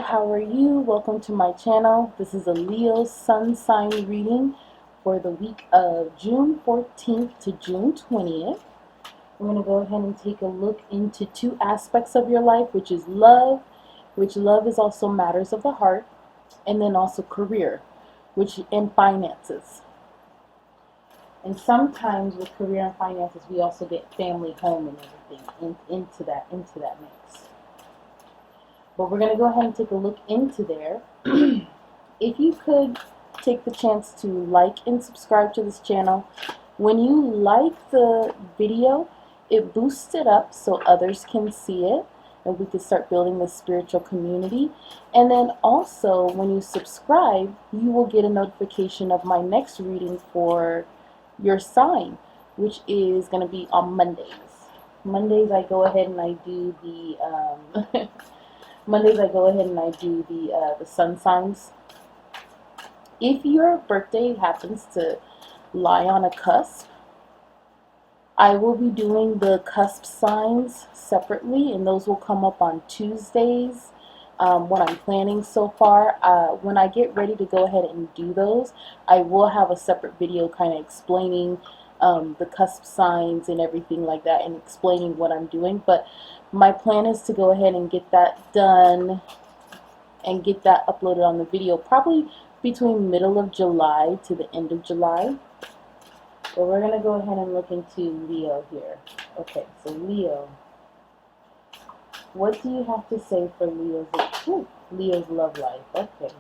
how are you? Welcome to my channel. This is a Leo sun sign reading for the week of June 14th to June 20th. I'm going to go ahead and take a look into two aspects of your life, which is love, which love is also matters of the heart, and then also career, and finances. And sometimes with career and finances, we also get family, home, and everything into that mix. But we're going to go ahead and take a look into there. If you could take the chance to like and subscribe to this channel. When you like the video, it boosts it up so others can see it, and we can start building this spiritual community. And then also, when you subscribe, you will get a notification of my next reading for your sign, which is going to be on Mondays. Mondays I go ahead and I do the the sun signs. If your birthday happens to lie on a cusp, I will be doing the cusp signs separately, and those will come up on Tuesdays. What I'm planning so far, when I get ready to go ahead and do those, I will have a separate video kind of explaining the cusp signs and everything like that, and explaining what I'm doing. But my plan is to go ahead and get that done and get that uploaded on the video probably between middle of July to the end of July. But we're going to go ahead and look into Leo here. Okay, so Leo, what do you have to say for Leo's love life? Okay.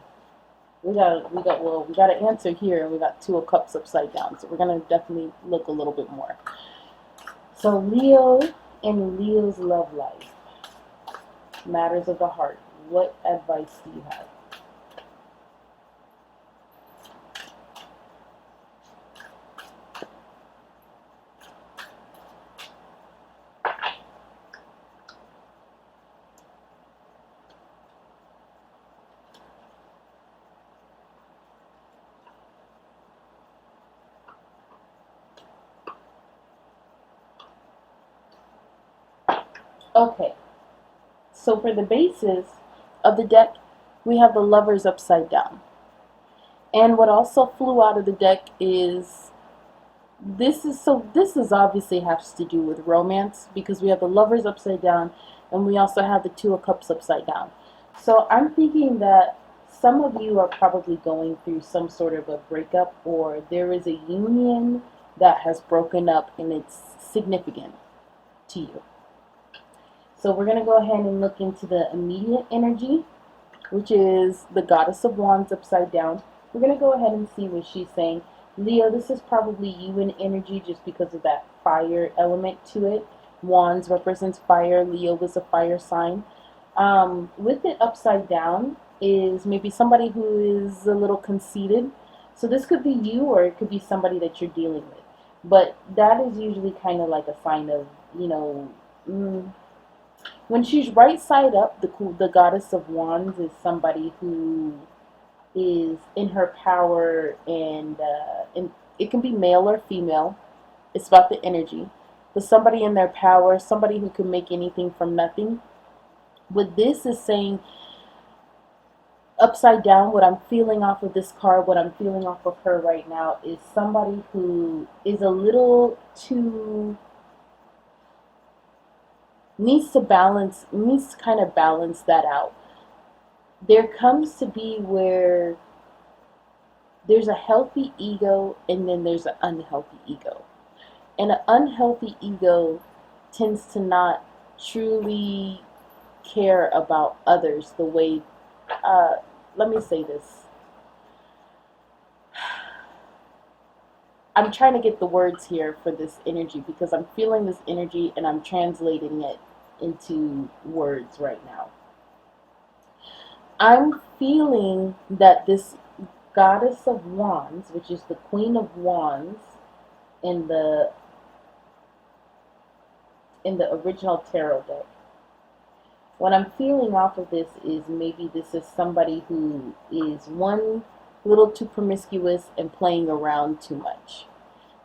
We got an answer here, and we got Two of Cups upside down. So we're going to definitely look a little bit more. So Leo and Leo's love life, matters of the heart. What advice do you have? Okay, so for the bases of the deck, we have the Lovers upside down. And what also flew out of the deck is this is obviously has to do with romance, because we have the Lovers upside down and we also have the Two of Cups upside down. So I'm thinking that some of you are probably going through some sort of a breakup, or there is a union that has broken up and it's significant to you. So we're going to go ahead and look into the immediate energy, which is the Goddess of Wands upside down. We're going to go ahead and see what she's saying. Leo, this is probably you in energy just because of that fire element to it. Wands represents fire. Leo was a fire sign. With it upside down is maybe somebody who is a little conceited. So this could be you, or it could be somebody that you're dealing with. But that is usually kind of like a sign of, when she's right side up, the Goddess of Wands is somebody who is in her power, and it can be male or female. It's about the energy. But somebody in their power, somebody who can make anything from nothing. What this is saying, upside down, what I'm feeling off of this card, what I'm feeling off of her right now, is somebody who is a little too... needs to kind of balance that out. There comes to be where there's a healthy ego and then there's an unhealthy ego. And an unhealthy ego tends to not truly care about others the way, let me say this. I'm trying to get the words here for this energy, because I'm feeling this energy and I'm translating it into words right now. I'm feeling that this Goddess of Wands, which is the Queen of Wands in the original tarot deck, what I'm feeling off of this is maybe this is somebody who is one little too promiscuous and playing around too much.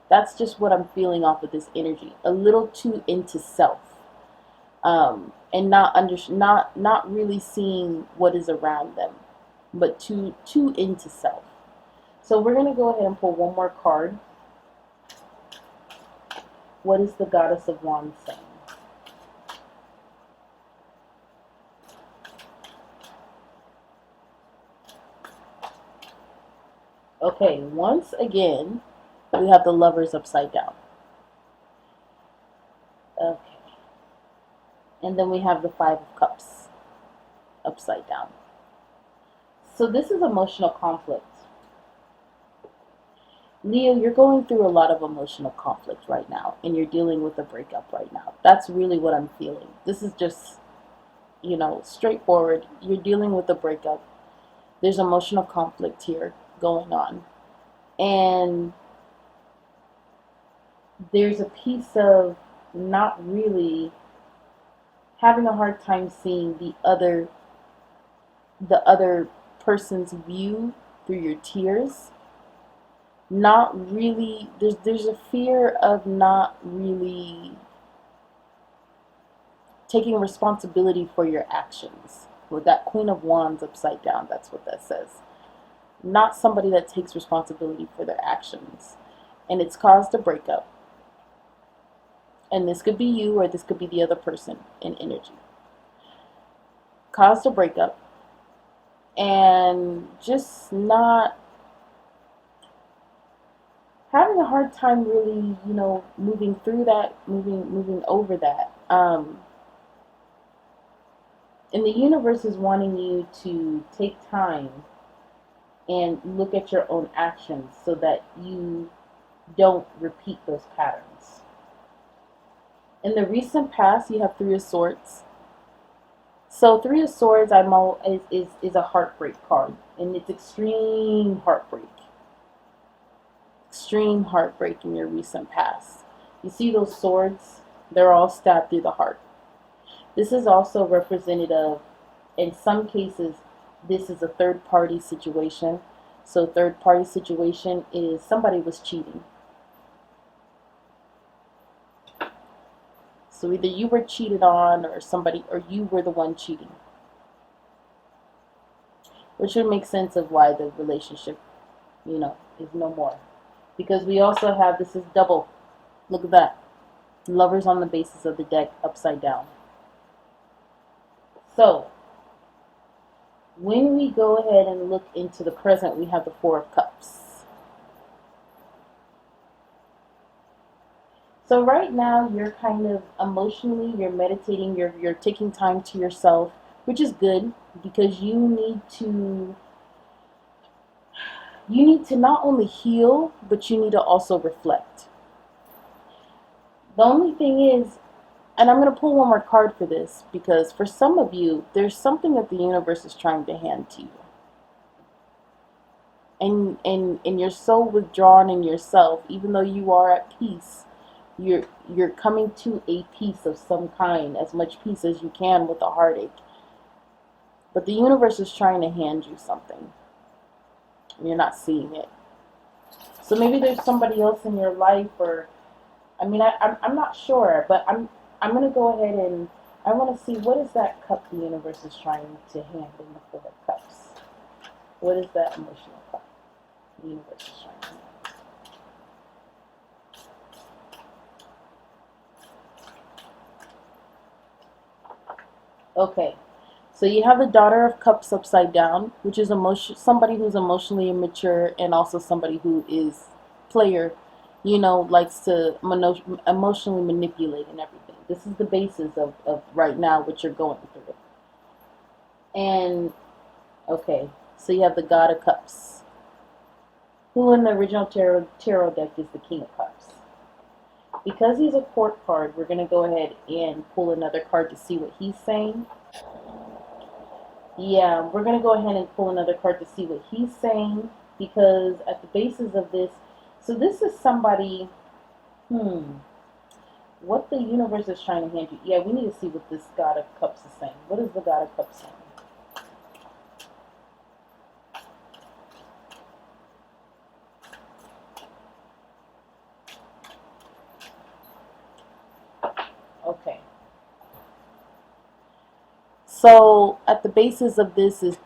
That's just what I'm feeling off of this energy. A little too into self. and not really seeing what is around them, but too into self. So we're gonna go ahead and pull one more card. What is the Goddess of Wands saying? Okay, once again, we have the Lovers upside down. Okay. And then we have the Five of Cups upside down. So this is emotional conflict. Leo, you're going through a lot of emotional conflict right now, and you're dealing with a breakup right now. That's really what I'm feeling. This is just, straightforward. You're dealing with a breakup. There's emotional conflict here going on. And there's a piece of not really having a hard time seeing the other person's view through your tears. Not really, there's a fear of not really taking responsibility for your actions. With that Queen of Wands upside down, that's what that says. Not somebody that takes responsibility for their actions. And it's caused a breakup. And this could be you, or this could be the other person in energy. Caused a breakup. And just not having a hard time really, moving through that, moving over that. And the universe is wanting you to take time and look at your own actions so that you don't repeat those patterns. In the recent past, you have Three of Swords. So Three of Swords is a heartbreak card, and it's extreme heartbreak. Extreme heartbreak in your recent past. You see those swords? They're all stabbed through the heart. This is also representative, in some cases, this is a third party situation. So third party situation is somebody was cheating. So either you were cheated on, or you were the one cheating. Which would make sense of why the relationship, is no more. Because we also have, this is double. Look at that. Lovers on the basis of the deck upside down. So, when we go ahead and look into the present, we have the Four of Cups. So right now, you're kind of emotionally, you're meditating, you're taking time to yourself, which is good, because you need to not only heal, but you need to also reflect. The only thing is, and I'm going to pull one more card for this, because for some of you, there's something that the universe is trying to hand to you. And you're so withdrawn in yourself, even though you are at peace, you're coming to a peace of some kind, as much peace as you can with a heartache. But the universe is trying to hand you something. And you're not seeing it. So maybe there's somebody else in your life, or I'm not sure, but I'm going to go ahead and I want to see, what is that cup the universe is trying to hand in the Four of Cups? What is that emotional cup the universe is trying to hand? Okay, so you have the Daughter of Cups upside down, which is somebody who's emotionally immature, and also somebody who is player, likes to emotionally manipulate and everything. This is the basis of right now what you're going through. And, okay, so you have the God of Cups, who in the original tarot deck is the King of Cups. Because he's a court card, we're going to go ahead and pull another card to see what he's saying. Yeah, we're going to go ahead and pull another card to see what he's saying, because at the basis of this, so this is somebody, what the universe is trying to hand you. Yeah, we need to see what this God of Cups is saying. What is the God of Cups saying? Okay. So at the basis of this is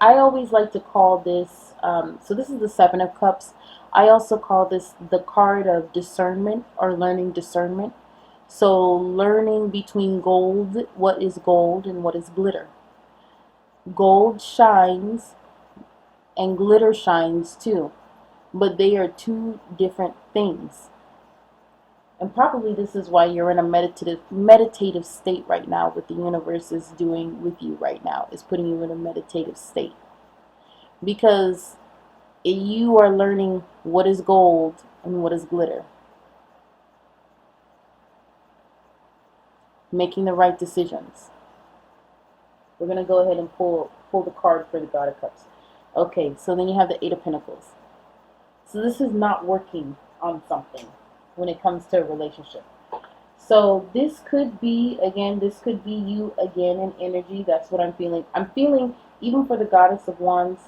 I always like to call this, so this is the Seven of Cups. I also call this the card of discernment, or learning discernment. So learning between gold, what is gold and what is glitter. Gold shines and glitter shines too, but they are two different things. And probably this is why you're in a meditative state right now. What the universe is doing with you right now is putting you in a meditative state, because you are learning what is gold and what is glitter, making the right decisions. We're going to go ahead and pull the card for the God of Cups. Okay, so then you have the Eight of Pentacles. So this is not working on something when it comes to a relationship. So this could be, again, this could be you again in energy. That's what I'm feeling. I'm feeling, even for the Goddess of Wands,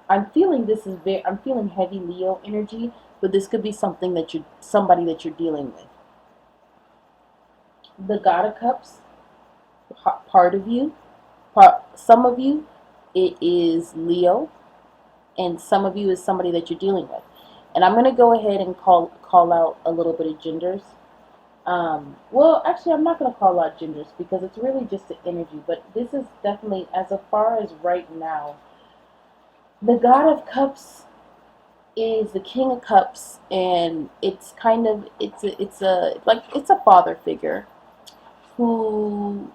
I'm feeling I'm feeling heavy Leo energy, but this could be somebody that you're dealing with. The God of Cups, part of you, some of you, it is Leo, and some of you is somebody that you're dealing with. And I'm going to go ahead and call out a little bit of genders. Well, actually, I'm not going to call out genders because it's really just the energy. But this is definitely, as far as right now, the God of Cups is the King of Cups, and it's kind of it's a father figure who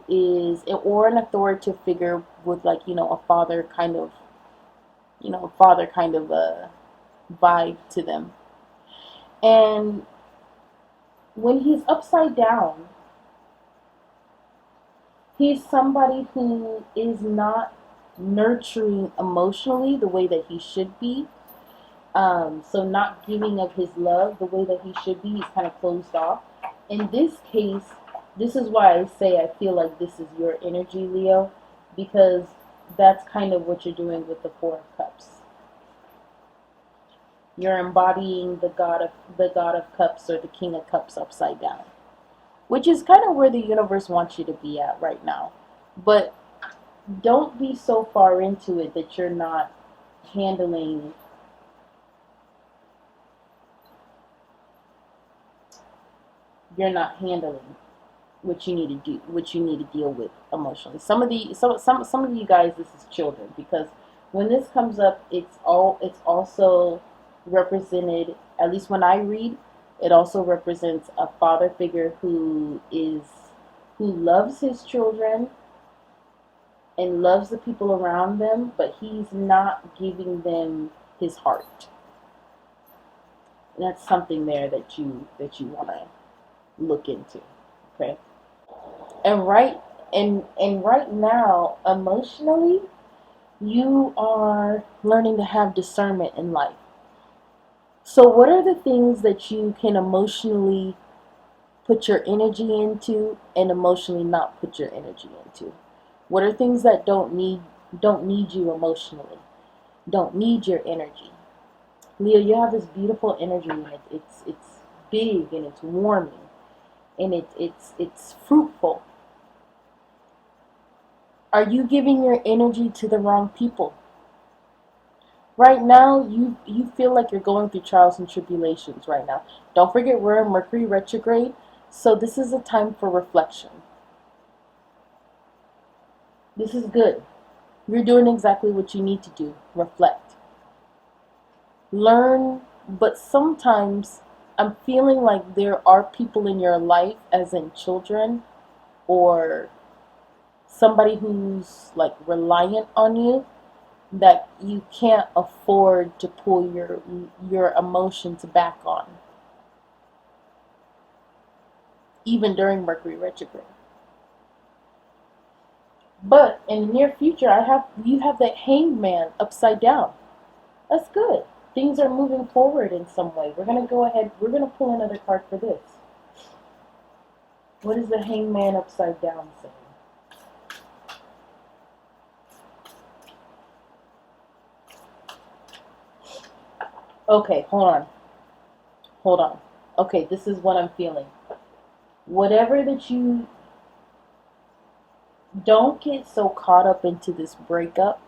is, or an authoritative figure with, like, a father kind of a vibe to them. And when he's upside down, he's somebody who is not nurturing emotionally the way that he should be. So not giving of his love the way that he should be. He's kind of closed off. In this case, this is why I say I feel like this is your energy, Leo, because that's kind of what you're doing with the Four of Cups. You're embodying the God of Cups, or the King of Cups upside down, which is kind of where the universe wants you to be at right now. But don't be so far into it that you're not handling what you need to do, what you need to deal with emotionally. Some of you guys, this is children, because when this comes up, it's also represented, at least when I read, it also represents a father figure who loves his children and loves the people around them, but he's not giving them his heart. And that's something there that you want to look into. Okay? And right now, emotionally, you are learning to have discernment in life. So what are the things that you can emotionally put your energy into and emotionally not put your energy into? What are things that don't need you emotionally, don't need your energy? Leo, you have this beautiful energy, and it's big, and it's warming, and it's fruitful. Are you giving your energy to the wrong people? Right now, you feel like you're going through trials and tribulations right now. Don't forget, we're in Mercury retrograde, so this is a time for reflection. This is good. You're doing exactly what you need to do. Reflect. Learn, but sometimes I'm feeling like there are people in your life, as in children, or somebody who's like reliant on you, that you can't afford to pull your emotions back on, even during Mercury retrograde. But in the near future, you have that Hanged Man upside down. That's good. Things are moving forward in some way. We're gonna go ahead. We're gonna pull another card for this. What is the Hanged Man upside down saying? Okay, hold on. Okay, this is what I'm feeling. Whatever that you don't get so caught up into this breakup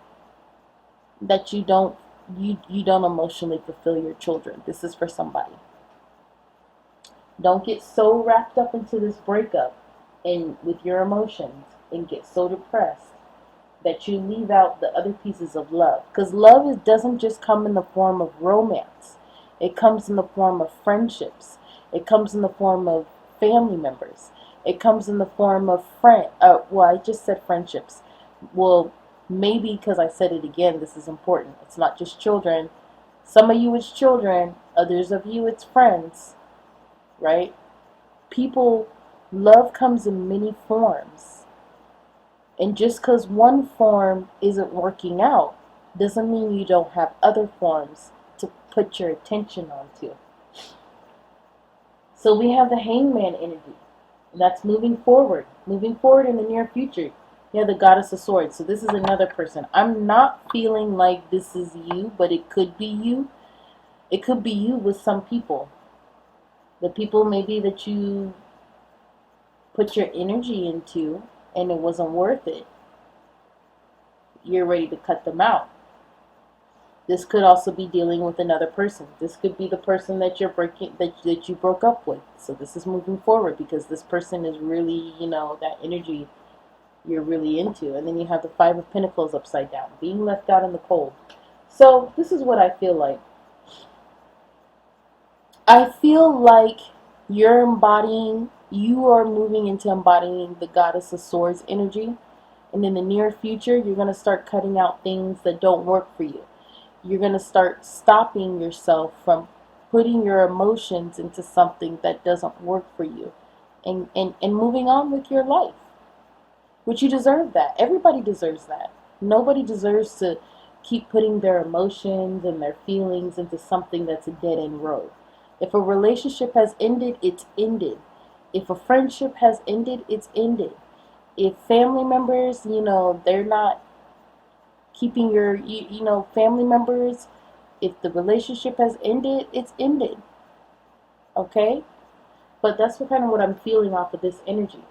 that you don't emotionally fulfill your children. This is for somebody. Don't get so wrapped up into this breakup and with your emotions and get so depressed that you leave out the other pieces of love. Because doesn't just come in the form of romance. It comes in the form of friendships. It comes in the form of family members. It comes in the form of I just said friendships. Well, maybe because I said it again, this is important. It's not just children. Some of you it's children. Others of you it's friends. Right? Love comes in many forms. And just because one form isn't working out doesn't mean you don't have other forms to put your attention onto. So we have the hangman energy. And that's moving forward in the near future. You have the goddess of swords. So this is another person. I'm not feeling like this is you, but it could be you. It could be you with some people. The people maybe that you put your energy into and it wasn't worth it. You're ready to cut them out. This could also be dealing with another person. This could be the person that you broke up with. So this is moving forward because this person is really, that energy you're really into. And then you have the Five of Pentacles upside down, being left out in the cold. So this is what I feel like. I feel like you are moving into embodying the Goddess of Swords energy. And in the near future, you're going to start cutting out things that don't work for you. You're going to start stopping yourself from putting your emotions into something that doesn't work for you. And moving on with your life. Which you deserve that. Everybody deserves that. Nobody deserves to keep putting their emotions and their feelings into something that's a dead-end road. If a relationship has ended, it's ended. If a friendship has ended, it's ended. If family members, they're not keeping your, family members, if the relationship has ended, it's ended. Okay? But that's what I'm feeling off of this energy.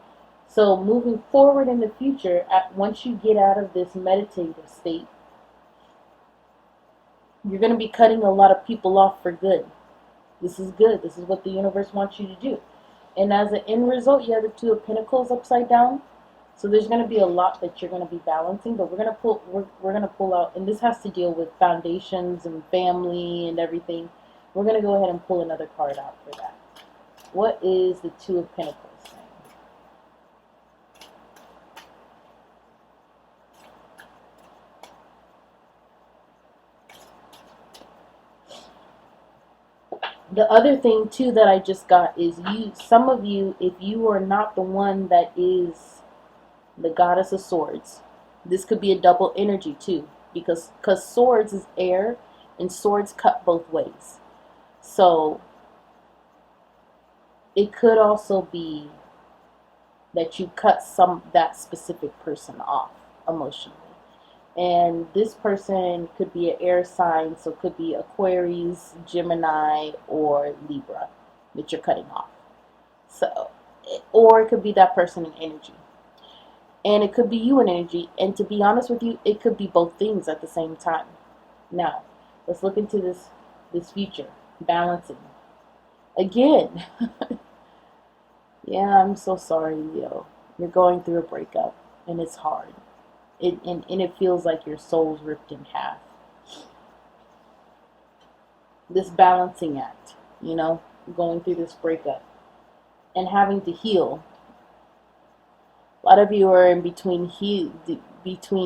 So moving forward in the future, once you get out of this meditative state, you're going to be cutting a lot of people off for good. This is good. This is what the universe wants you to do. And as an end result, you have the Two of Pentacles upside down. So there's going to be a lot that you're going to be balancing, but we're going to pull out, and this has to deal with foundations and family and everything. We're going to go ahead and pull another card out for that. What is the Two of Pentacles saying? The other thing too that I just got is some of you, if you are not the one that is the Goddess of Swords, this could be a double energy too, because swords is air and swords cut both ways. So it could also be that you cut that specific person off emotionally. And this person could be an air sign, so it could be Aquarius, Gemini, or Libra that you're cutting off. So, or it could be that person in energy. And it could be you in energy. And to be honest with you, it could be both things at the same time. Now, let's look into this future. Balancing. Again. Yeah, I'm so sorry, Leo. You're going through a breakup, and it's hard. And it feels like your soul's ripped in half. This balancing act, going through this breakup and having to heal. A lot of you are in between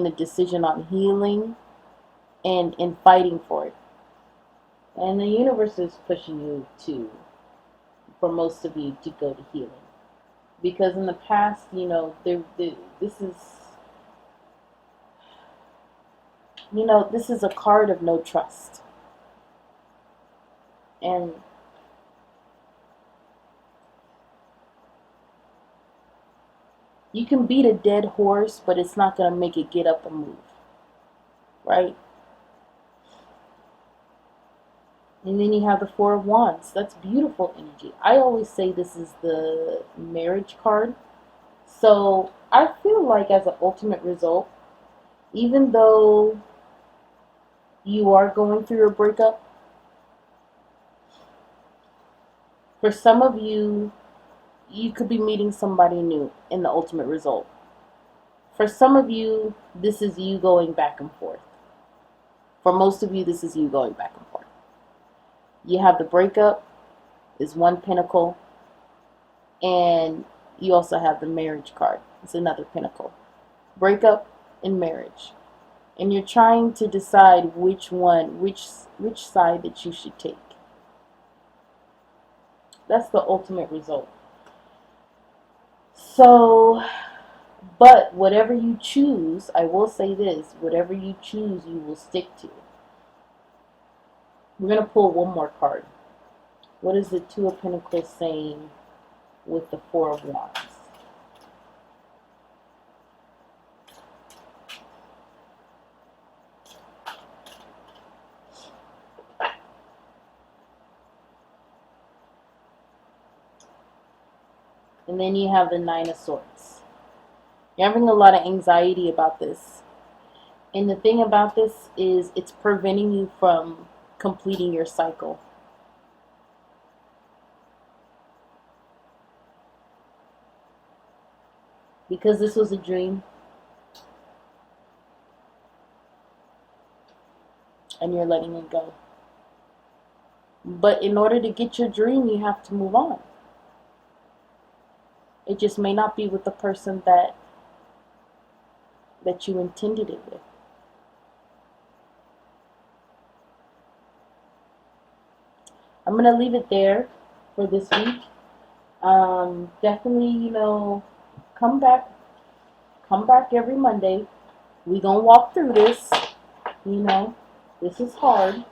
a decision on healing and fighting for it. And the universe is pushing you for most of you to go to healing. Because in the past, this is a card of no trust. And you can beat a dead horse, but it's not going to make it get up and move. Right? And then you have the Four of Wands. That's beautiful energy. I always say this is the marriage card. So I feel like as an ultimate result, even though you are going through a breakup, for some of you, you could be meeting somebody new in the ultimate result. For some of you, this is you going back and forth. For most of you, this is you going back and forth. You have the breakup, is one pentacle, and you also have the marriage card. It's another pentacle. Breakup and marriage. And you're trying to decide which side that you should take. That's the ultimate result. So, but whatever you choose, I will say this, whatever you choose, you will stick to. We're going to pull one more card. What is the Two of Pentacles saying with the Four of Wands? And then you have the Nine of Swords. You're having a lot of anxiety about this. And the thing about this is it's preventing you from completing your cycle. Because this was a dream. And you're letting it go. But in order to get your dream, you have to move on. It just may not be with the person that you intended it with. I'm going to leave it there for this week. Definitely, come back every Monday. We're going to walk through this. This is hard.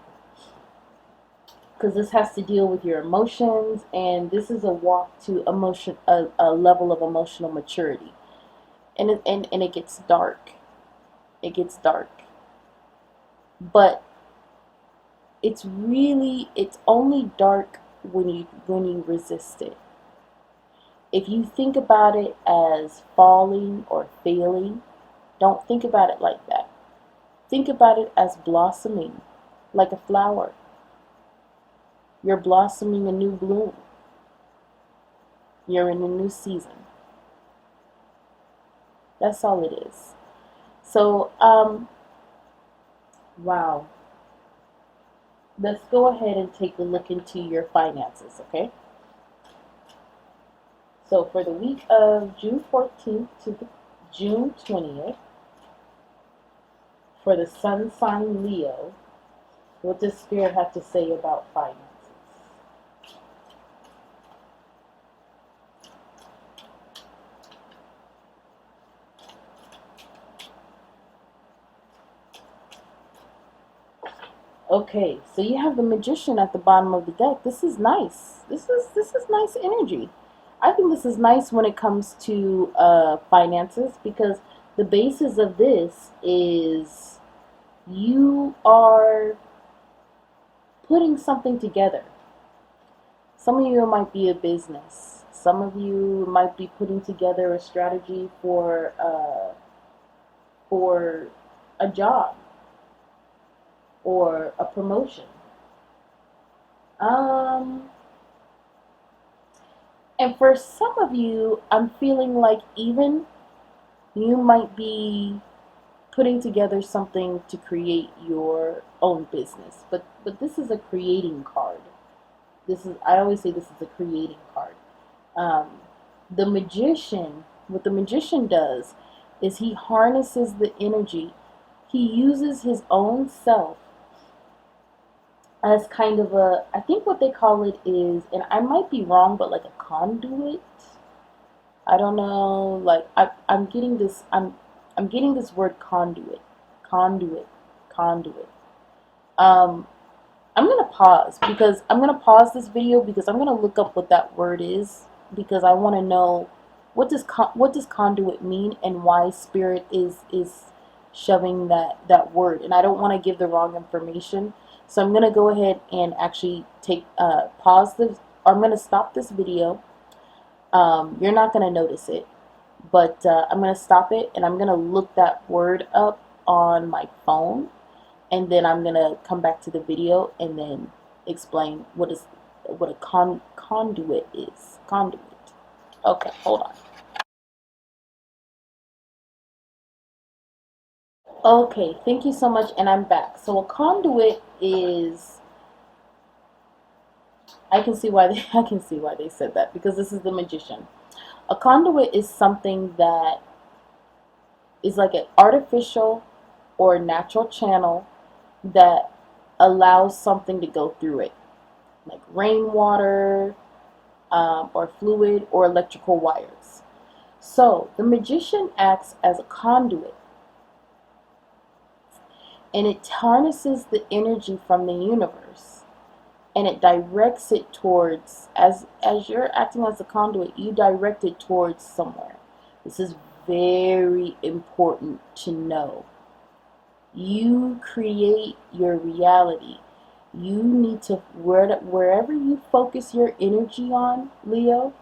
Because this has to deal with your emotions, and this is a walk to a level of emotional maturity. And it gets dark. It gets dark. But it's only dark when you resist it. If you think about it as falling or failing, don't think about it like that. Think about it as blossoming, like a flower. You're blossoming a new bloom. You're in a new season. That's all it is. So, wow. Let's go ahead and take a look into your finances, okay? So, for the week of June 14th to June 20th, for the sun sign Leo, what does Spirit have to say about finances? Okay, so you have the Magician at the bottom of the deck. This is nice. This is nice energy. I think this is nice when it comes to finances, because the basis of this is you are putting something together. Some of you might be a business. Some of you might be putting together a strategy for a job or a promotion. And for some of you, I'm feeling like even you might be putting together something to create your own business. But this is a creating card. I always say this is a creating card. The Magician, what the Magician does is he harnesses the energy. He uses his own self as kind of I think what they call it is, and I might be wrong, but like a conduit. I don't know, like I'm getting this word conduit. I'm gonna pause this video because I'm gonna look up what that word is, because I want to know what does conduit mean and why Spirit is shoving that word, and I don't want to give the wrong information. So I'm going to go ahead and actually pause this, or I'm going to stop this video. You're not going to notice it, but I'm going to stop it, and I'm going to look that word up on my phone, and then I'm going to come back to the video and then explain what a conduit is. Conduit. Okay, hold on. Okay, thank you so much, and I'm back. So a conduit is, I can see why they I can see why they said that, because this is the magician. A conduit is something that is like an artificial or natural channel that allows something to go through it, like rainwater, or fluid, or electrical wires. So the magician acts as a conduit, and it harnesses the energy from the universe, and it directs it towards, as you're acting as a conduit, you direct it towards somewhere. This is very important to know. You create your reality. You need to, wherever you focus your energy on, Leo,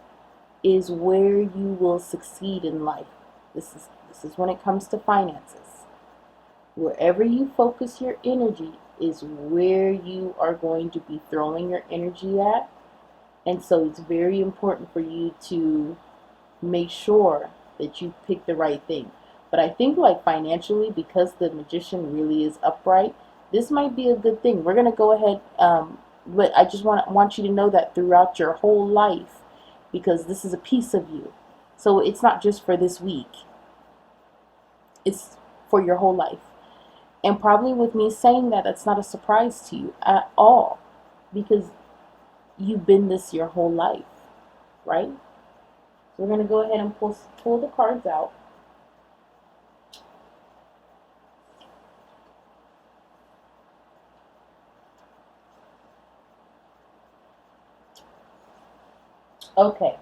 is where you will succeed in life. This is when it comes to finances. Wherever you focus your energy is where you are going to be throwing your energy at. And so it's very important for you to make sure that you pick the right thing. But I think, like, financially, because the magician really is upright, this might be a good thing. We're going to go ahead, but I just want you to know that throughout your whole life, because this is a piece of you. So it's not just for this week. It's for your whole life. And probably with me saying that, that's not a surprise to you at all, because you've been this your whole life, right? So we're going to go ahead and pull the cards out. Okay.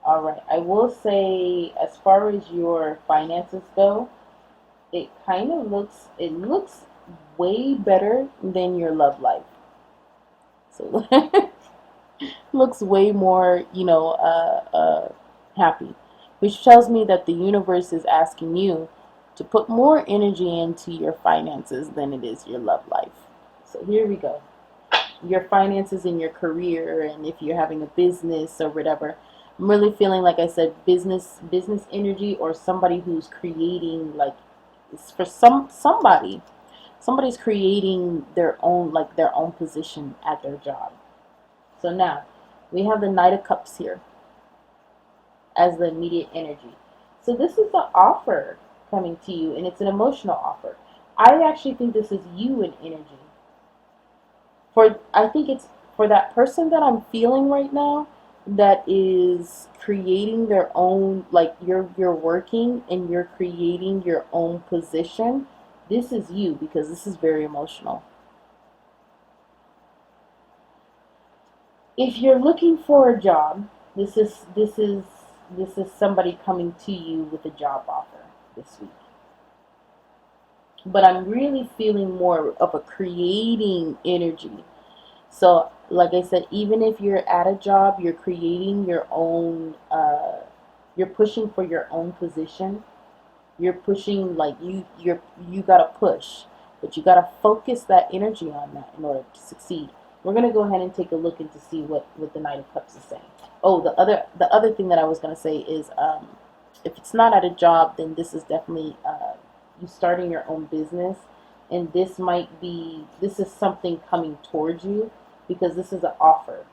All right. I will say, as far as your finances go, it looks way better than your love life. So looks way more, happy, which tells me that the universe is asking you to put more energy into your finances than it is your love life. So here we go. Your finances in your career, and if you're having a business or whatever. I'm really feeling, like I said, business energy, or somebody who's creating, like, it's for somebody's creating their own position at their job. So now we have the Knight of Cups here as the immediate energy. So this is an offer coming to you, and it's an emotional offer. I actually think this is you in energy. I think it's for that person that I'm feeling right now, that is creating their own, like, you're working and you're creating your own position. This is you, because this is very emotional. If you're looking for a job, this is somebody coming to you with a job offer this week. But I'm really feeling more of a creating energy. So, like I said, even if you're at a job, you're creating your own, you're pushing for your own position. You're pushing, like, you gotta push, but you gotta focus that energy on that in order to succeed. We're gonna go ahead and take a look into see what the Knight of Cups is saying. Oh, the other thing that I was gonna say is, if it's not at a job, then this is definitely you starting your own business, and this is something coming towards you, because this is an offer,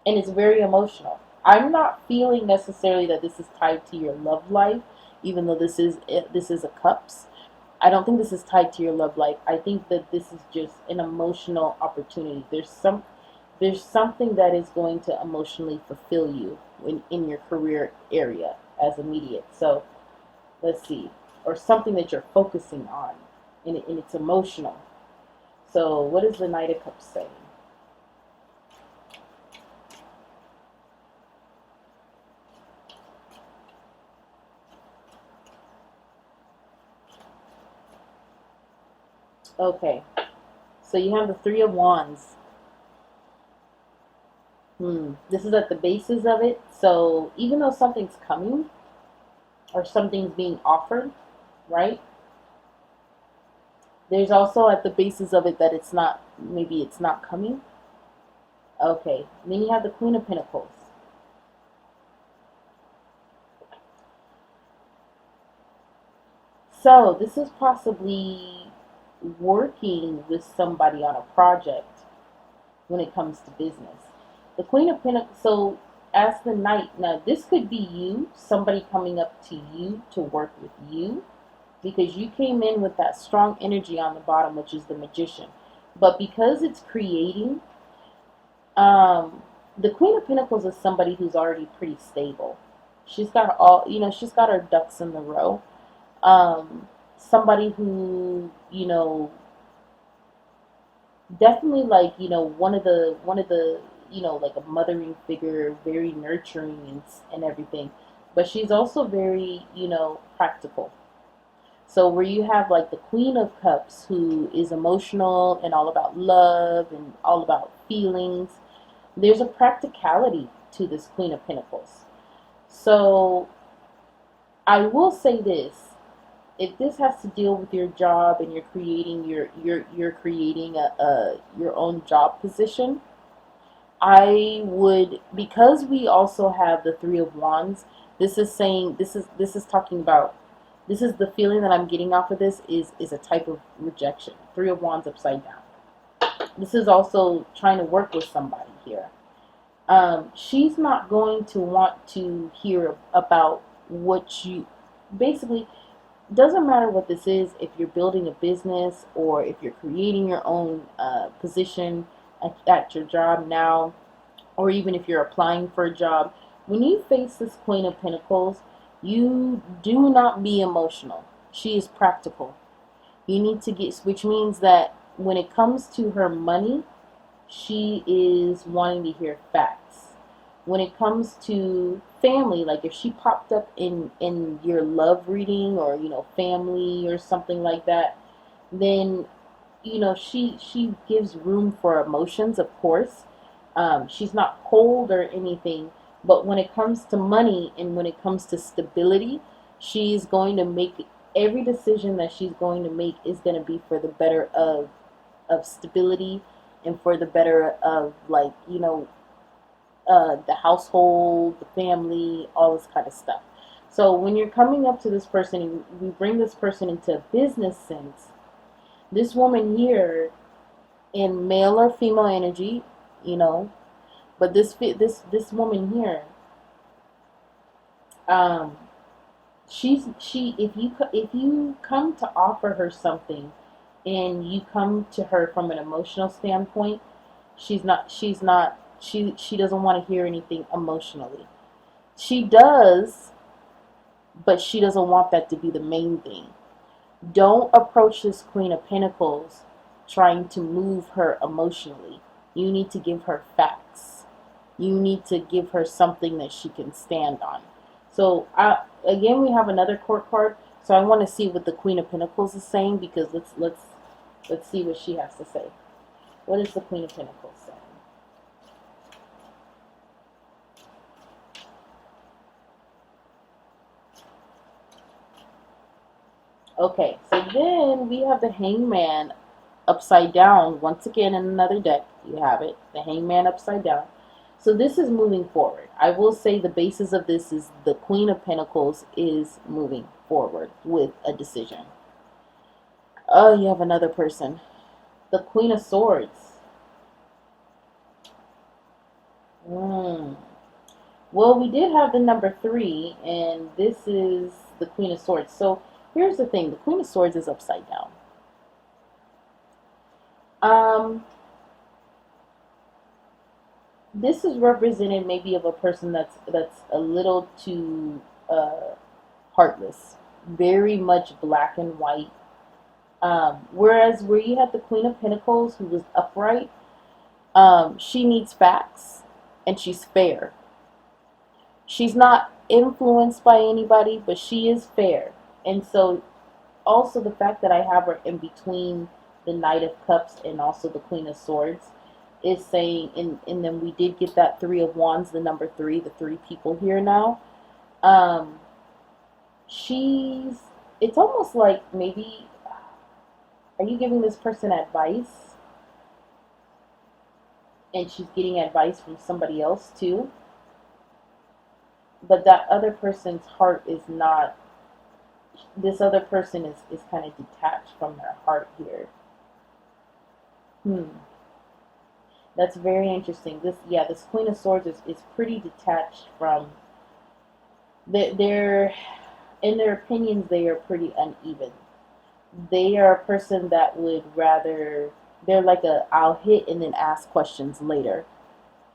and it's very emotional. I'm not feeling necessarily that this is tied to your love life, even though this is a cups. I don't think this is tied to your love life. I think that this is just an emotional opportunity. There's something that is going to emotionally fulfill you in your career area as immediate. So let's see, or something that you're focusing on, and it's emotional. So what is the Knight of Cups saying? Okay. So you have the Three of Wands. This is at the basis of it. So even though something's coming or something's being offered, right? There's also at the basis of it that it's not, maybe it's not coming. Okay. Then you have the Queen of Pentacles. So this is possibly working with somebody on a project when it comes to business. The Queen of Pentacles, so as the Knight, now this could be you, somebody coming up to you to work with you, because you came in with that strong energy on the bottom, which is the Magician. But because it's creating, the Queen of Pentacles is somebody who's already pretty stable. She's got all, she's got her ducks in the row. Somebody who, definitely like, one of the like a mothering figure, very nurturing and everything, but she's also very, practical. So where you have like the Queen of Cups, who is emotional and all about love and all about feelings, there's a practicality to this Queen of Pentacles. So I will say this: if this has to deal with your job and you're creating you're creating a your own job position, I would, because we also have the Three of Wands. This is saying, this is talking about, this is the feeling that I'm getting off of this is a type of rejection. Three of Wands upside down. This is also trying to work with somebody here. She's not going to want to hear about what you, basically, doesn't matter what this is, if you're building a business or if you're creating your own position at your job now, or even if you're applying for a job. When you face this Queen of Pentacles, you do not be emotional. She is practical. You need to get, which means that when it comes to her money, she is wanting to hear facts. When it comes to family, like if she popped up in your love reading, or family or something like that, then she gives room for emotions, of course. She's not cold or anything, but when it comes to money and when it comes to stability, she's going to make, every decision that she's going to make is going to be for the better of stability, and for the better of, like, the household, the family, all this kind of stuff. So when you're coming up to this person and we bring this person into a business sense, this woman here, in male or female energy, but this woman here, she if you come to offer her something and you come to her from an emotional standpoint, she doesn't want to hear anything emotionally. She does, but she doesn't want that to be the main thing. Don't approach this Queen of Pentacles trying to move her emotionally. You need to give her facts. You need to give her something that she can stand on. So again, we have another court card. So I want to see what the Queen of Pentacles is saying, because let's see what she has to say. What is the Queen of Pentacles saying? Okay, so then we have the Hangman upside down. Once again, in another deck, you have it. The Hangman upside down. So this is moving forward. I will say the basis of this is the Queen of Pentacles is moving forward with a decision. Oh, you have another person. The Queen of Swords. Well, we did have the number 3, and this is the Queen of Swords. So here's the thing. The Queen of Swords is upside down. This is represented maybe of a person that's a little too heartless, very much black and white. Whereas where you have the Queen of Pentacles, who was upright, she needs facts, and she's fair. She's not influenced by anybody, but she is fair. And so also the fact that I have her in between the Knight of Cups and also the Queen of Swords, is saying, and then we did get that Three of Wands, the number three, the three people here now. Um, she's, it's almost like maybe, are you giving this person advice? And she's getting advice from somebody else too. But that other person's heart is not, this other person is kind of detached from their heart here. That's very interesting. This Queen of Swords is pretty detached from, they're, in their opinions, they are pretty uneven. They are a person that would rather, they're like a, I'll hit and then ask questions later.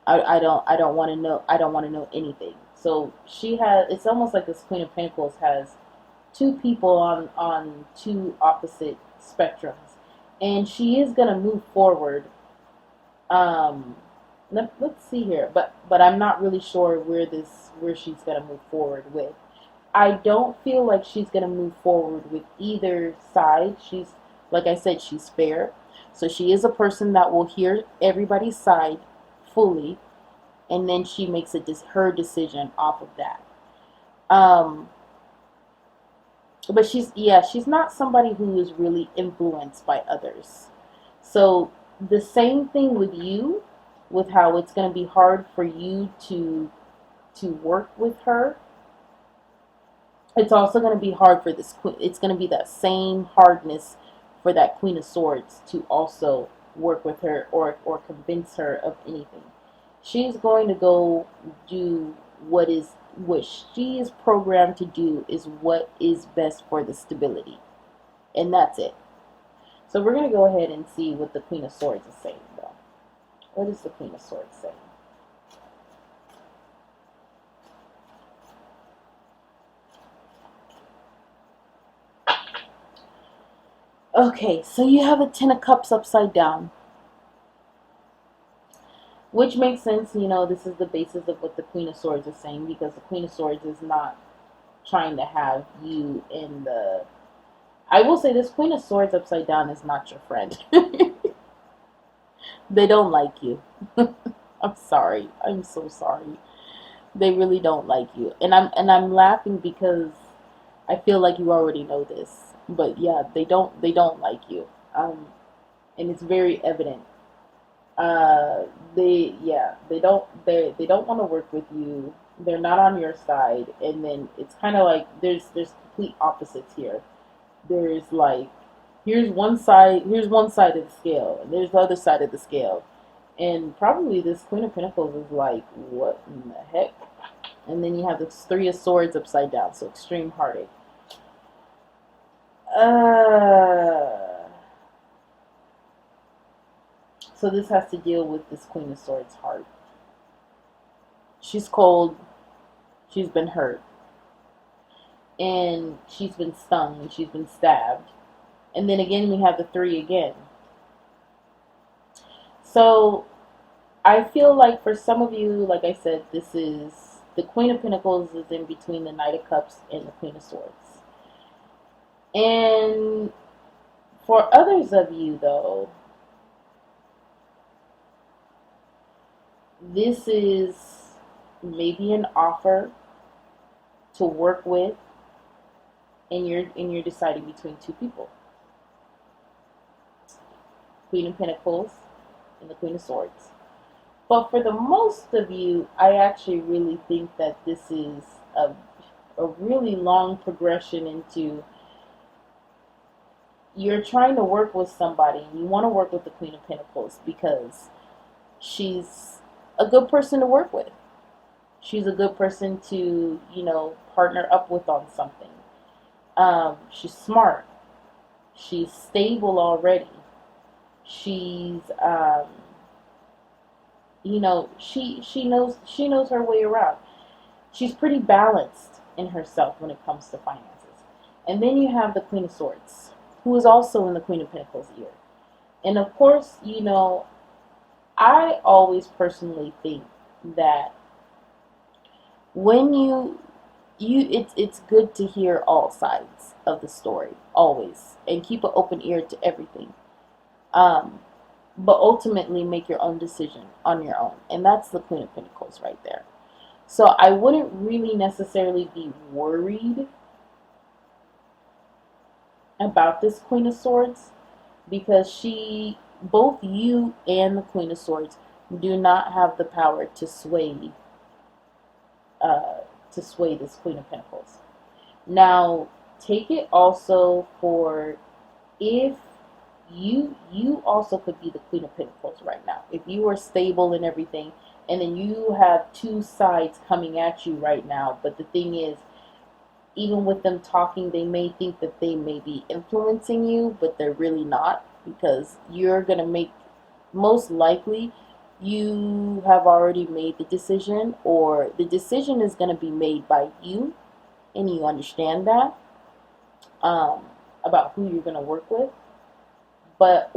I don't want to know, I don't want to know anything. So she has, it's almost like this Queen of Pentacles has two people on two opposite spectrums, and she is going to move forward. Let's see here, but I'm not really sure where she's going to move forward with. I don't feel like she's going to move forward with either side. She's, like I said, she's fair. So she is a person that will hear everybody's side fully, and then she makes her decision off of that. Um, but she's not somebody who is really influenced by others. So the same thing with you, with how it's going to be hard for you to work with her. It's also going to be hard for this queen. It's going to be that same hardness for that Queen of Swords to also work with her or convince her of anything. She's going to go do what she is programmed to do, is what is best for the stability. And that's it. So we're going to go ahead and see what the Queen of Swords is saying, though. What is the Queen of Swords saying? Okay, so you have a Ten of Cups upside down. Which makes sense, this is the basis of what the Queen of Swords is saying, because the Queen of Swords is not trying to have you in the... I will say this Queen of Swords upside down is not your friend. They don't like you. I'm sorry. I'm so sorry. They really don't like you. And I'm laughing because I feel like you already know this. But yeah, they don't like you. And it's very evident. They don't want to work with you. They're not on your side. And then it's kind of like there's complete opposites here. There's like, here's one side of the scale, and there's the other side of the scale. And probably this Queen of Pentacles is like, what in the heck? And then you have the Three of Swords upside down, so extreme heartache. So this has to deal with this Queen of Swords heart. She's cold. She's been hurt. And she's been stung, and she's been stabbed. And then again, we have the three again. So I feel like for some of you, like I said, this is the Queen of Pentacles is in between the Knight of Cups and the Queen of Swords. And for others of you, though, this is maybe an offer to work with, and you're deciding between two people. Queen of Pentacles and the Queen of Swords. But for the most of you, I actually really think that this is a really long progression into, you're trying to work with somebody, and you want to work with the Queen of Pentacles because she's a good person to work with. She's a good person to, partner up with on something. She's smart. She's stable already. She's, she knows her way around. She's pretty balanced in herself when it comes to finances. And then you have the Queen of Swords, who is also in the Queen of Pentacles ear. And of course, I always personally think that when it's good to hear all sides of the story, always, and keep an open ear to everything. Um, but ultimately make your own decision on your own. And that's the Queen of Pentacles right there. So I wouldn't really necessarily be worried about this Queen of Swords, because both you and the Queen of Swords do not have the power uh, to sway this Queen of Pentacles. Now, take it also for, if you also could be the Queen of Pentacles right now. If you are stable and everything, and then you have two sides coming at you right now, but the thing is, even with them talking, they may think that they may be influencing you, but they're really not, because you're going to make, most likely, you have already made the decision, or the decision is going to be made by you, and you understand that, about who you're going to work with. But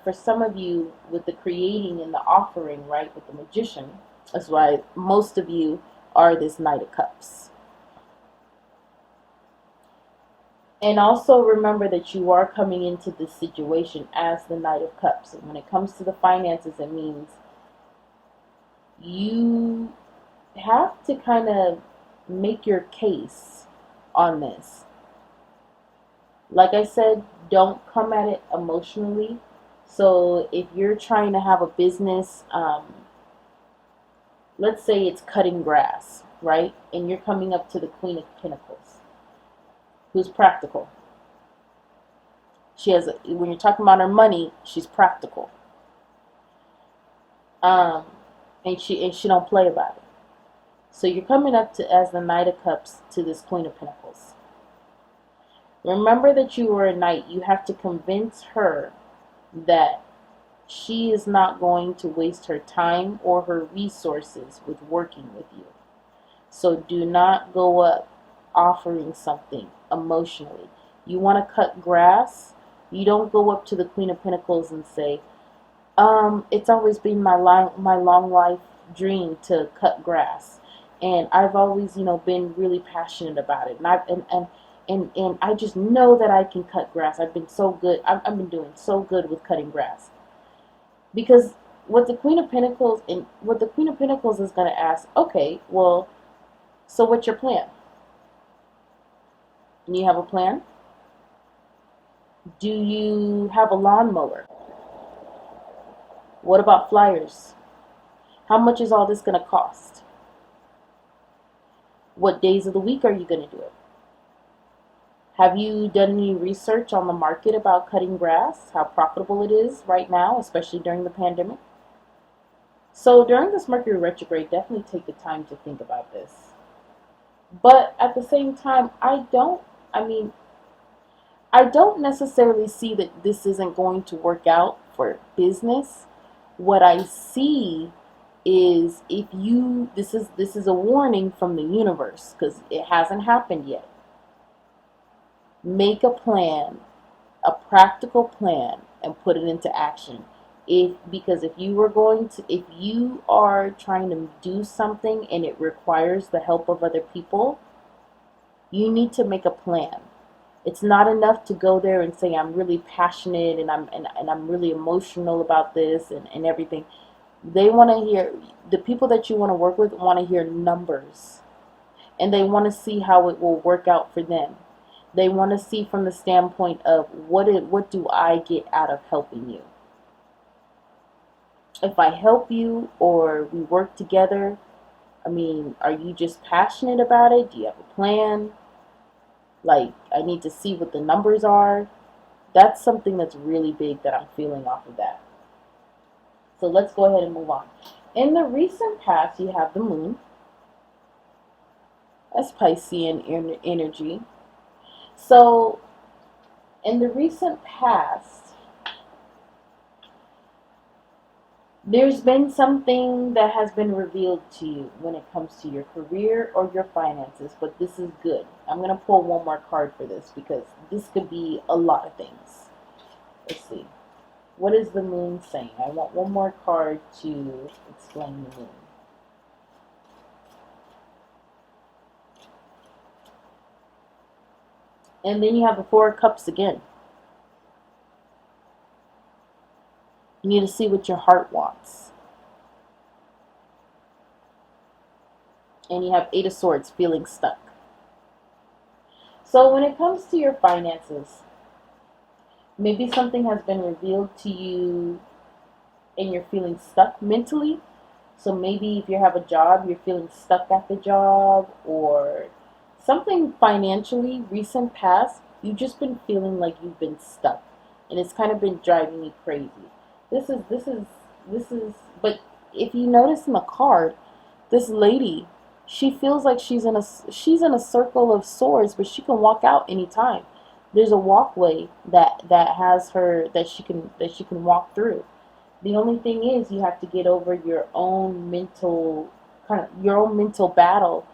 for some of you, with the creating and the offering, right, with the Magician, that's why most of you are this Knight of Cups. And also remember that you are coming into this situation as the Knight of Cups. And when it comes to the finances, it means you have to kind of make your case on this. Like I said, don't come at it emotionally. So if you're trying to have a business, let's say it's cutting grass, right? And you're coming up to the Queen of Pentacles, who's practical. When you're talking about her money, she's practical. And she don't play about it. So you're coming up to, as the Knight of Cups, to this Queen of Pentacles. Remember that you are a knight. You have to convince her that she is not going to waste her time or her resources with working with you. So do not go up offering something emotionally. You want to cut grass, you don't go up to the Queen of Pentacles and say, it's always been my long life dream to cut grass, and I've always, been really passionate about it, and I just know that I can cut grass. I've been so good. I've been doing so good with cutting grass. Because what the Queen of Pentacles is going to ask, okay, well, so what's your plan? Do you have a plan? Do you have a lawnmower? What about flyers? How much is all this going to cost? What days of the week are you going to do it? Have you done any research on the market about cutting grass? How profitable it is right now, especially during the pandemic? So during this Mercury retrograde, definitely take the time to think about this. But at the same time, I don't necessarily see that this isn't going to work out for business. What I see is, this is a warning from the universe, because it hasn't happened yet. Make a plan, a practical plan, and put it into action. Because if you are trying to do something and it requires the help of other people, you need to make a plan. It's not enough to go there and say, I'm really passionate and I'm really emotional about this and everything. They want to hear, the people that you want to work with want to hear numbers, and they want to see how it will work out for them. They want to see from the standpoint of, what do I get out of helping you? If I help you or we work together, are you just passionate about it? Do you have a plan? Like, I need to see what the numbers are. That's something that's really big that I'm feeling off of that. So let's go ahead and move on. In the recent past, you have the moon. That's Piscean energy. So, in the recent past, there's been something that has been revealed to you when it comes to your career or your finances, but this is good. I'm going to pull one more card for this, because this could be a lot of things. Let's see. What is the moon saying? I want one more card to explain the moon. And then you have the Four of Cups again. You need to see what your heart wants. And you have Eight of Swords, feeling stuck. So when it comes to your finances, maybe something has been revealed to you and you're feeling stuck mentally. So maybe if you have a job, you're feeling stuck at the job, or something financially recent past, you've just been feeling like you've been stuck. And it's kind of been driving you crazy. This is but if you notice in the card, this lady, she feels like she's in a circle of swords, but she can walk out anytime. There's a walkway that has her that she can walk through. The only thing is you have to get over your own mental battle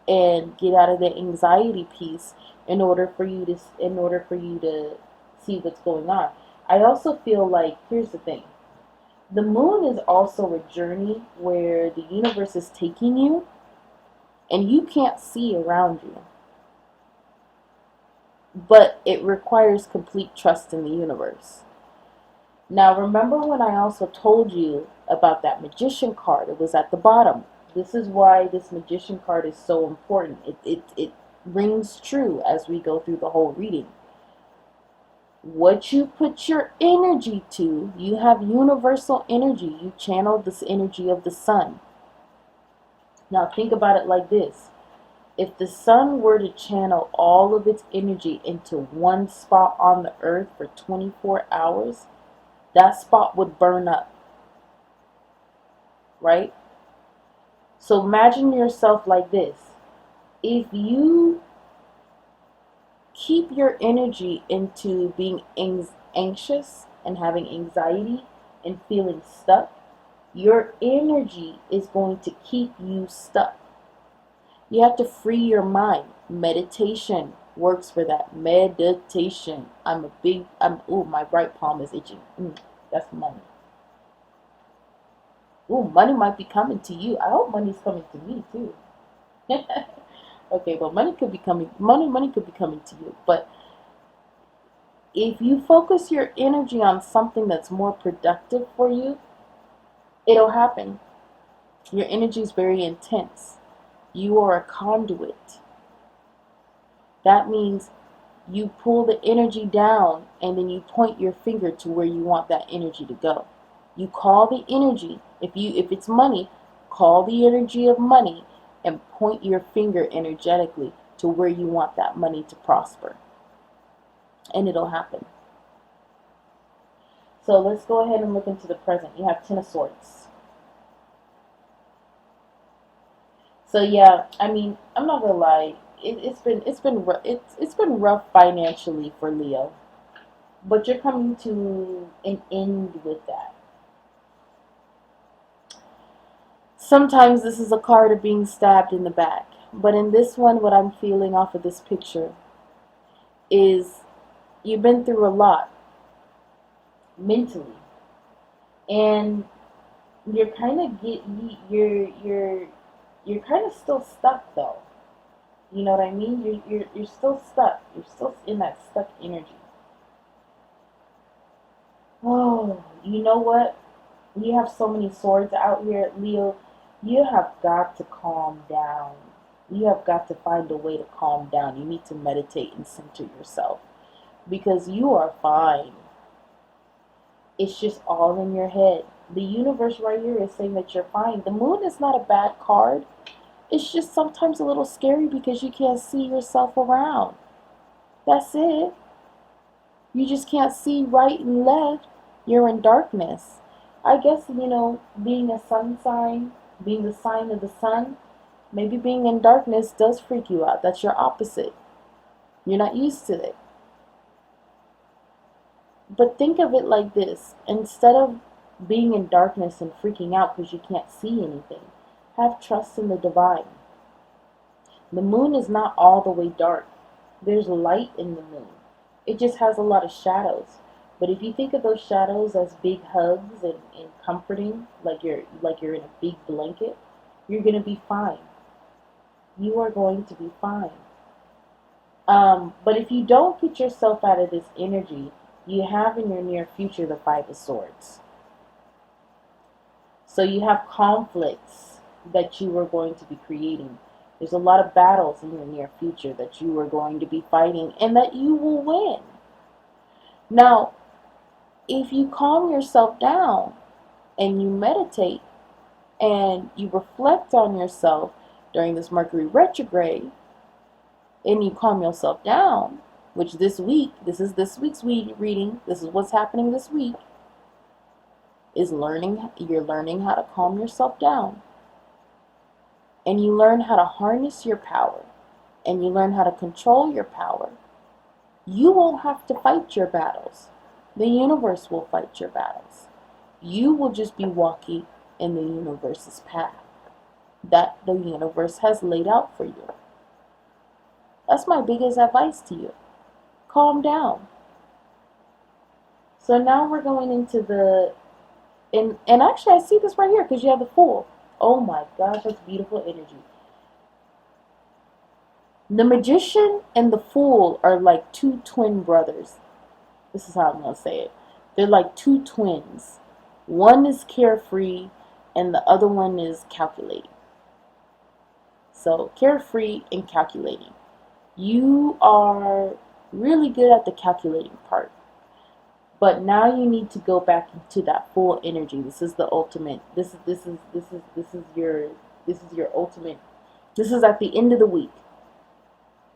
and get out of the anxiety piece in order for you to see what's going on. I also feel like, here's the thing. The moon is also a journey where the universe is taking you and you can't see around you. But it requires complete trust in the universe. Now, remember when I also told you about that magician card? It was at the bottom. This is why this magician card is so important. It rings true as we go through the whole reading. What you put your energy to, you have universal energy. You channel this energy of the sun. Now, think about it like this. If the sun were to channel all of its energy into one spot on the earth for 24 hours, that spot would burn up, right? So imagine yourself like this. If you keep your energy into being anxious and having anxiety and feeling stuck, your energy is going to keep you stuck. You have to free your mind. Meditation works for that. Meditation. My right palm is itching. That's money. Money might be coming to you. I hope money's coming to me too. Okay, well, money could be coming to you. But if you focus your energy on something that's more productive for you, it'll happen. Your energy is very intense. You are a conduit. That means you pull the energy down and then you point your finger to where you want that energy to go. You call the energy. If it's money, call the energy of money and point your finger energetically to where you want that money to prosper. And it'll happen. So let's go ahead and look into the present. You have Ten of Swords. So yeah, I mean, I'm not gonna lie. It's been rough financially for Leo, but you're coming to an end with that. Sometimes this is a card of being stabbed in the back, but in this one, what I'm feeling off of this picture is you've been through a lot mentally, and you're kind of you're kind of still stuck though. You know what I mean? You're still stuck. You're still in that stuck energy. Oh, you know what? You have so many swords out here, Leo. You have got to calm down. You have got to find a way to calm down. You need to meditate and center yourself because you are fine. It's just all in your head. The universe right here is saying that you're fine. The moon is not a bad card. It's just sometimes a little scary because you can't see yourself around. That's it. You just can't see right and left. You're in darkness. I guess, being a sun sign, being the sign of the sun, maybe being in darkness does freak you out. That's your opposite. You're not used to it. But think of it like this. Instead of being in darkness and freaking out because you can't see anything, have trust in the divine. The moon is not all the way dark. There's light in the moon. It just has a lot of shadows. But if you think of those shadows as big hugs and comforting, like you're in a big blanket, you're going to be fine. You are going to be fine. But if you don't get yourself out of this energy, you have in your near future the Five of Swords. So you have conflicts that you are going to be creating. There's a lot of battles in your near future that you are going to be fighting and that you will win. Now, if you calm yourself down and you meditate and you reflect on yourself during this Mercury retrograde and you calm yourself down, which this week, this is this week's reading, this is what's happening this week, is you're learning how to calm yourself down. And you learn how to harness your power. And you learn how to control your power. You won't have to fight your battles. The universe will fight your battles. You will just be walking in the universe's path that the universe has laid out for you. That's my biggest advice to you. Calm down. So now we're going into the, and actually I see this right here because you have the Fool. Oh my gosh, that's beautiful energy. The Magician and the Fool are like two twin brothers. This is how I'm going to say it. They're like two twins. One is carefree and the other one is calculating. So carefree and calculating. You are really good at the calculating part. But now you need to go back into that full energy. This is the ultimate. This is your ultimate. This is at the end of the week.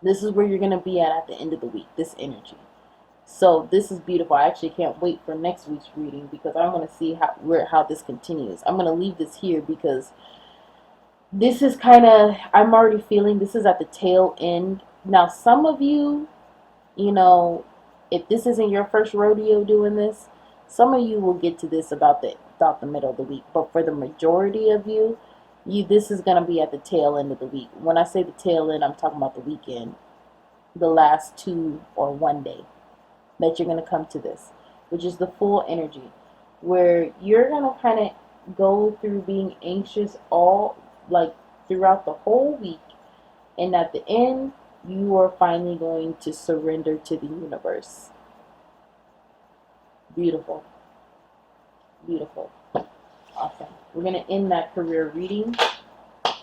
This is where you're going to be at the end of the week, this energy. So this is beautiful. I actually can't wait for next week's reading because I want to see how this continues. I'm going to leave this here because this is kind of, I'm already feeling this is at the tail end. Now, some of you, you know, if this isn't your first rodeo doing this, some of you will get to this about the middle of the week. But for the majority of you, this is going to be at the tail end of the week. When I say the tail end, I'm talking about the weekend, the last 2 or 1 day that you're going to come to this, which is the full energy, where you're going to kind of go through being anxious throughout the whole week, and at the end, you are finally going to surrender to the universe. Beautiful. Beautiful. Awesome. We're going to end that career reading,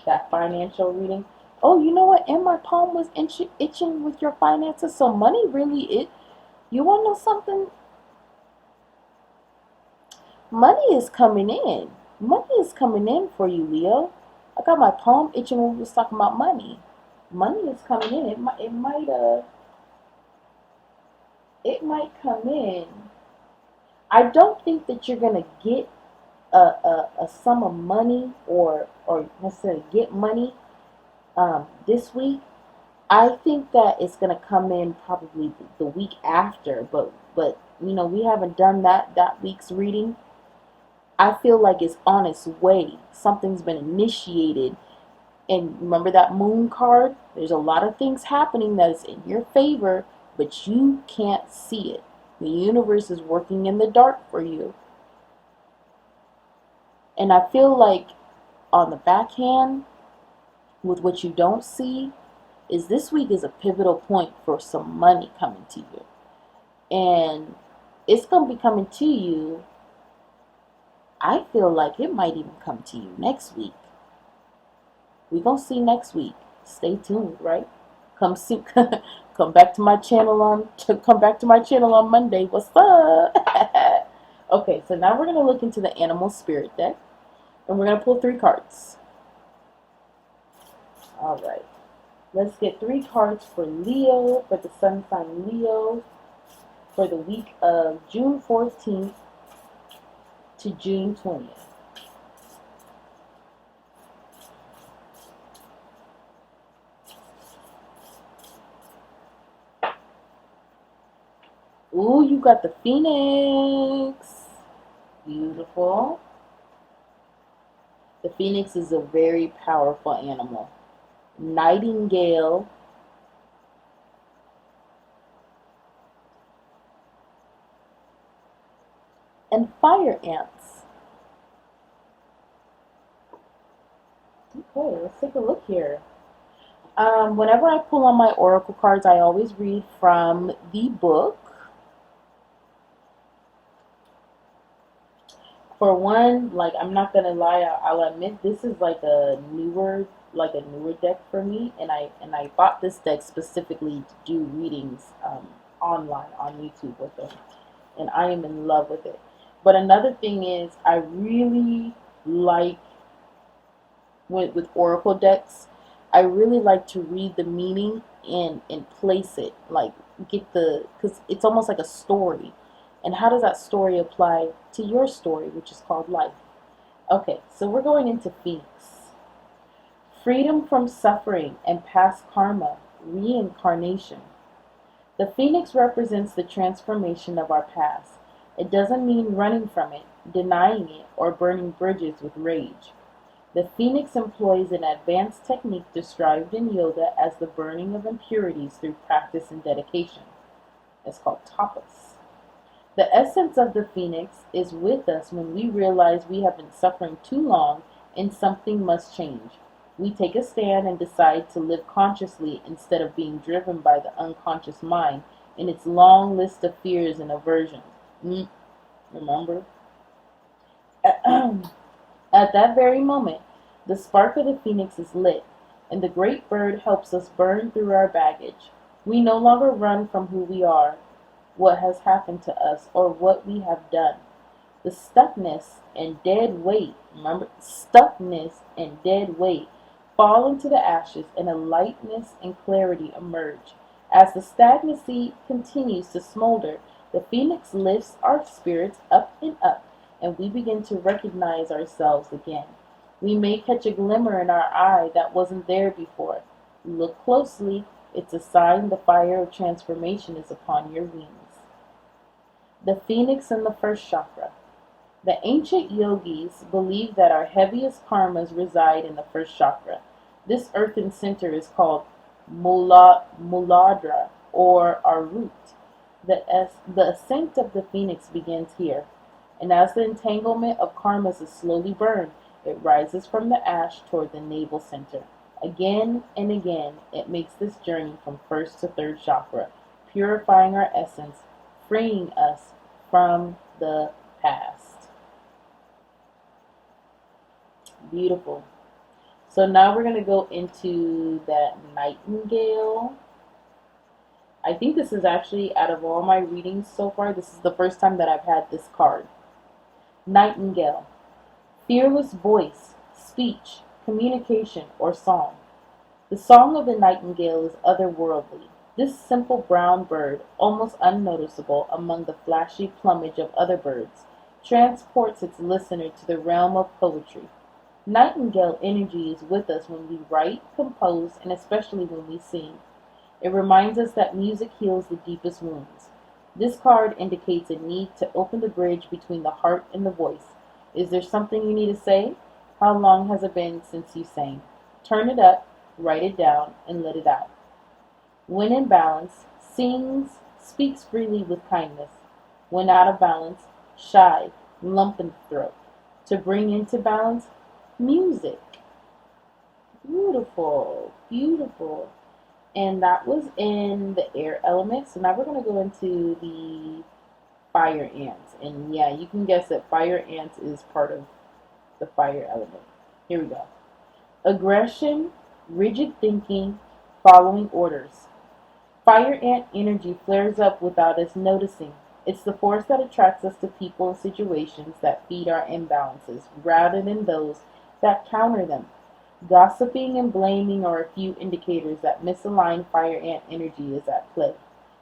that financial reading. Oh, you know what? And my palm was itching with your finances. So money really, you want to know something? Money is coming in. Money is coming in for you, Leo. I got my palm itching when we was talking about money. Money is coming in. It might come in. I don't think that you're gonna get a sum of money or necessarily get money this week. I think that it's gonna come in probably the week after, but you know, we haven't done that week's reading. I feel like it's on its way. Something's been initiated. And remember that moon card? There's a lot of things happening that is in your favor, but you can't see it. The universe is working in the dark for you. And I feel like on the backhand, with what you don't see, is this week is a pivotal point for some money coming to you. And it's going to be coming to you. I feel like it might even come to you next week. We're going to see next week. Stay tuned, right? Come back to my channel on Monday. What's up? Okay, so now we're going to look into the animal spirit deck. And we're going to pull 3 cards. All right. Let's get 3 cards for Leo, for the sun sign Leo, for the week of June 14th to June 20th. Ooh, you got the Phoenix. Beautiful. The Phoenix is a very powerful animal. Nightingale. And fire ants. Okay, let's take a look here. Whenever I pull on my oracle cards, I always read from the book. For one, like I'm not gonna lie, I'll admit this is like a newer deck for me, and I bought this deck specifically to do readings online on YouTube with them, and I am in love with it. But another thing is, I really like with oracle decks, I really like to read the meaning and place it, like get the, because it's almost like a story. And how does that story apply to your story, which is called life? Okay, so we're going into Phoenix. Freedom from suffering and past karma, reincarnation. The phoenix represents the transformation of our past. It doesn't mean running from it, denying it, or burning bridges with rage. The phoenix employs an advanced technique described in yoga as the burning of impurities through practice and dedication. It's called tapas. The essence of the phoenix is with us when we realize we have been suffering too long and something must change. We take a stand and decide to live consciously instead of being driven by the unconscious mind and its long list of fears and aversions. Remember? At that very moment, the spark of the phoenix is lit, and the great bird helps us burn through our baggage. We no longer run from who we are, what has happened to us, or what we have done. The stuckness and dead weight, remember, stuckness and dead weight, fall into the ashes, and a lightness and clarity emerge. As the stagnancy continues to smolder, the phoenix lifts our spirits up and up, and we begin to recognize ourselves again. We may catch a glimmer in our eye that wasn't there before. Look closely. It's a sign the fire of transformation is upon your wings. The phoenix in the first chakra. The ancient yogis believed that our heaviest karmas reside in the first chakra. This earthen center is called Muladhara, or our root. The ascent of the phoenix begins here, and as the entanglement of karmas is slowly burned, it rises from the ash toward the navel center. Again and again, it makes this journey from first to third chakra, purifying our essence, freeing us from the past. Beautiful. So now we're going to go into that nightingale. I think this is actually, out of all my readings so far, this is the first time that I've had this card. Nightingale. Fearless voice, speech, communication, or song. The song of the nightingale is otherworldly. This simple brown bird, almost unnoticeable among the flashy plumage of other birds, transports its listener to the realm of poetry. Nightingale energy is with us when we write, compose, and especially when we sing. It reminds us that music heals the deepest wounds. This card indicates a need to open the bridge between the heart and the voice. Is there something you need to say? How long has it been since you sang? Turn it up, write it down, and let it out. When in balance, speaks freely with kindness. When out of balance, shy, lump in the throat. To bring into balance, music. Beautiful, beautiful. And that was in the air element. So now we're going to go into the fire ants. And yeah, you can guess that fire ants is part of the fire element. Here we go. Aggression, rigid thinking, following orders. Fire ant energy flares up without us noticing. It's the force that attracts us to people and situations that feed our imbalances, rather than those that counter them. Gossiping and blaming are a few indicators that misaligned fire ant energy is at play.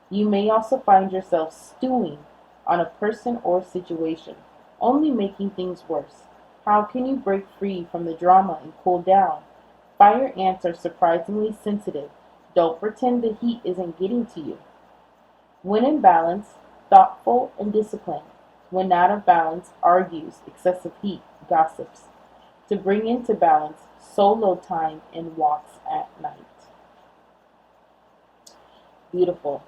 You may also find yourself stewing on a person or situation, only making things worse. How can you break free from the drama and cool down? Fire ants are surprisingly sensitive. Don't pretend the heat isn't getting to you. When in balance, thoughtful and disciplined. When out of balance, argues, excessive heat, gossips. To bring into balance, solo time and walks at night. Beautiful.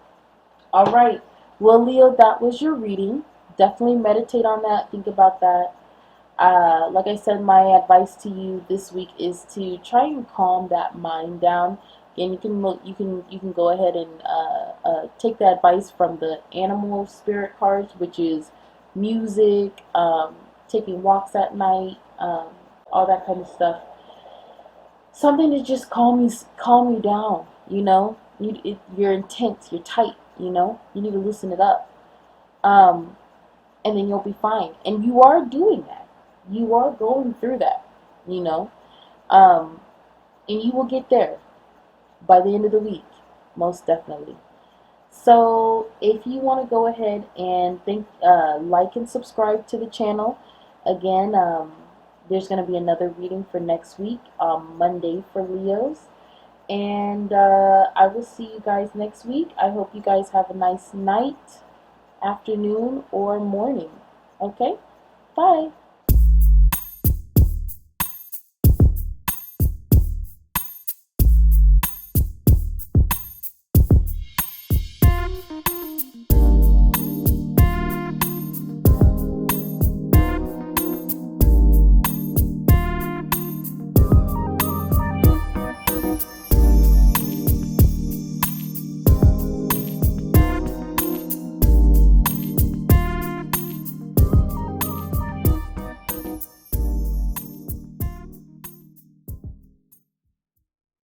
All right. Well, Leo, that was your reading. Definitely meditate on that. Think about that. Like I said, my advice to you this week is to try and calm that mind down. And you can go ahead and take the advice from the animal spirit cards, which is music, taking walks at night, all that kind of stuff. Something to just calm you down. You're intense, you're tight. You need to loosen it up, and then you'll be fine. And you are doing that. You are going through that. You know, um, and you will get there by the end of the week, most definitely. So if you want to go ahead and like and subscribe to the channel, again, there's going to be another reading for next week, Monday for Leos. And I will see you guys next week. I hope you guys have a nice night, afternoon, or morning. Okay? Bye.